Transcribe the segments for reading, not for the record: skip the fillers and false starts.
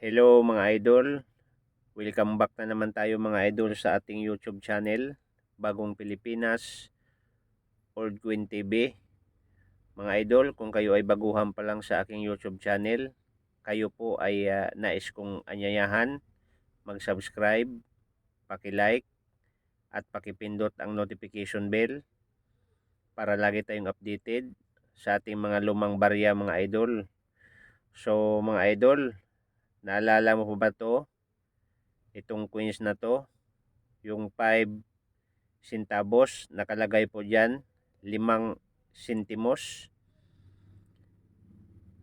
Hello mga idol, welcome back na naman tayo mga idol sa ating YouTube channel, Bagong Pilipinas, Old Queen TV. Mga idol, kung kayo ay baguhan pa lang sa aking YouTube channel, kayo po ay nais kong anyayahan, mag-subscribe, paki-like, at pakipindot ang notification bell para lagi tayong updated sa ating mga lumang barya mga idol. So mga idol, naalala mo pa ba to? Itong coins na to, yung 5 centavos, nakalagay po dyan 5 sentimos.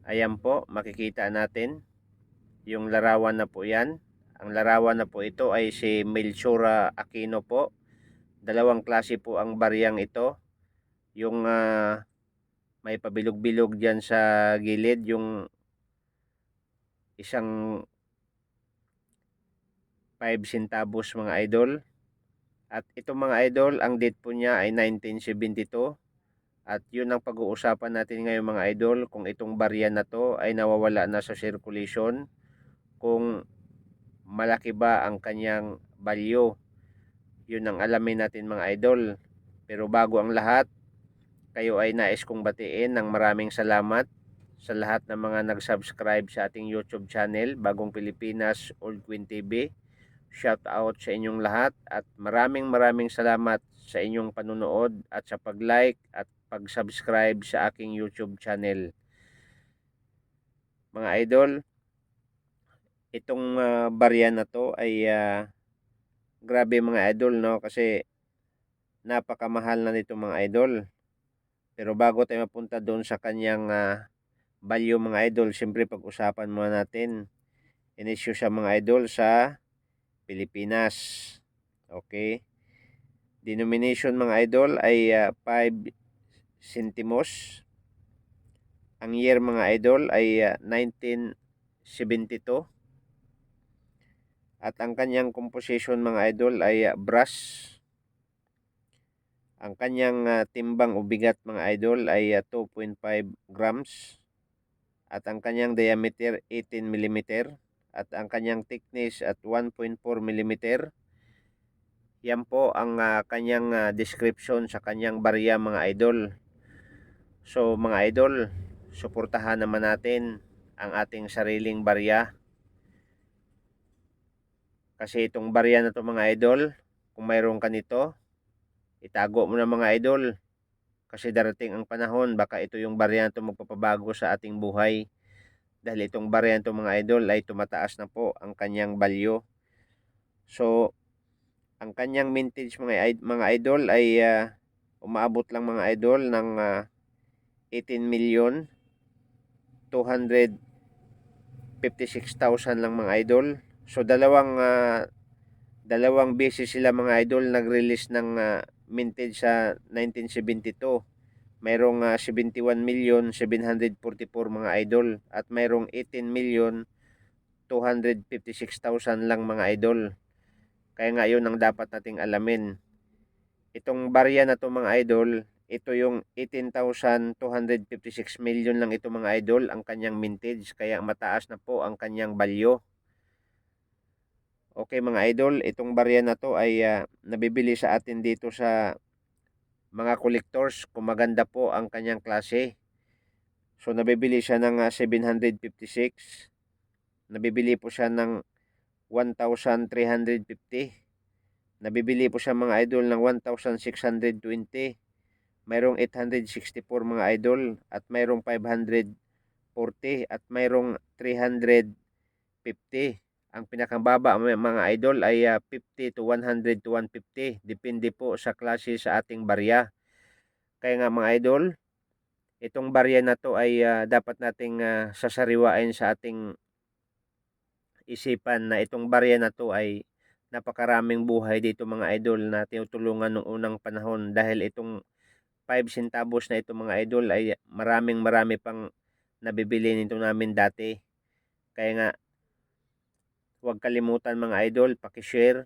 Ayan po, makikita natin yung larawan na po yan. Ang larawan na po ito ay si Melchora Aquino po. Dalawang klase po ang bariyang ito. Yung may pabilog-bilog dyan sa gilid, yung isang 5 centavos mga idol. At ito mga idol, ang date po niya ay 1972. At yun ang pag-uusapan natin ngayon mga idol, kung itong barya na to ay nawawala na sa circulation, kung malaki ba ang kanyang value. Yun ang alamin natin mga idol. Pero bago ang lahat, kayo ay nais kong batiin ng maraming salamat sa lahat ng mga nag-subscribe sa ating YouTube channel, Bagong Pilipinas, Old Queen TV. Shout out sa inyong lahat at maraming salamat sa inyong panunood at sa pag-like at pag-subscribe sa aking YouTube channel. Mga idol, itong barya na to ay grabe mga idol, no, kasi napakamahal na nito mga idol. Pero bago tayo mapunta doon sa kanyang value mga idol, siyempre pag-usapan muna natin inisyu sa mga idol sa Pilipinas. Okay, denomination mga idol ay 5 centimos. Ang year mga idol ay 1972. At ang kanyang composition mga idol ay brass. Ang kanyang timbang o bigat mga idol ay 2.5 grams. At ang kanyang diameter 18 mm. At ang kanyang thickness at 1.4 mm. Yan po ang kanyang description sa kanyang barya mga idol. So mga idol, suportahan naman natin ang ating sariling barya. Kasi itong barya na to mga idol, kung mayroon ka nito, itago mo na mga idol. Kasi darating ang panahon, baka ito yung barya na to magpapabago sa ating buhay. Dahil itong barya na to mga idol ay tumataas na po ang kanyang value. So, ang kanyang mintage mga idol ay umaabot lang mga idol ng 18,256,000 lang mga idol. So dalawang beses sila mga idol nag-release ng mintage sa 1972. Mayroong 71,744 mga idol at mayroong 18,256,000 lang mga idol. Kaya nga yun ang dapat nating alamin. Itong barya na to mga idol, ito yung 18,256 million lang ito mga idol ang kanyang mintage, kaya mataas na po ang kanyang value. Okay mga idol, itong barya na to ay nabibili sa atin dito sa mga collectors kung maganda po ang kanyang klase. So nabibili siya ng 756, nabibili po siya ng 1,350, nabibili po siya mga idol ng 1,620, mayroong 864 mga idol at mayroong 540 at mayroong 350. Ang pinakababa mga idol ay 50 to 100 to 150. Depende po sa klase sa ating barya. Kaya nga mga idol, itong barya na to ay dapat nating sasariwain sa ating isipan na itong barya na to ay napakaraming buhay dito mga idol na tinutulungan noong unang panahon, dahil itong 5 centavos na ito mga idol ay marami pang nabibili nito namin dati. Kaya nga huwag kalimutan mga idol, paki-share,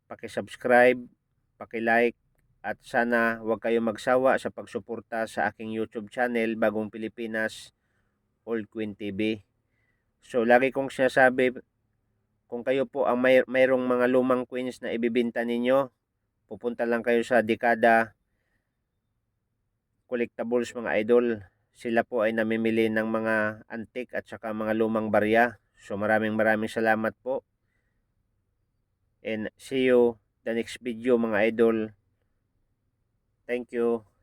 paki-subscribe, paki-like, at sana huwag kayong magsawa sa pagsuporta sa aking YouTube channel, Bagong Pilipinas, Old Queen TV. So lagi kong sinasabi, kung kayo po ang mayroong mga lumang coins na ibibenta ninyo, pupunta lang kayo sa Dekada Collectables mga idol. Sila po ay namimili ng mga antique at saka mga lumang barya. So maraming salamat po. And see you the next video mga idol. Thank you.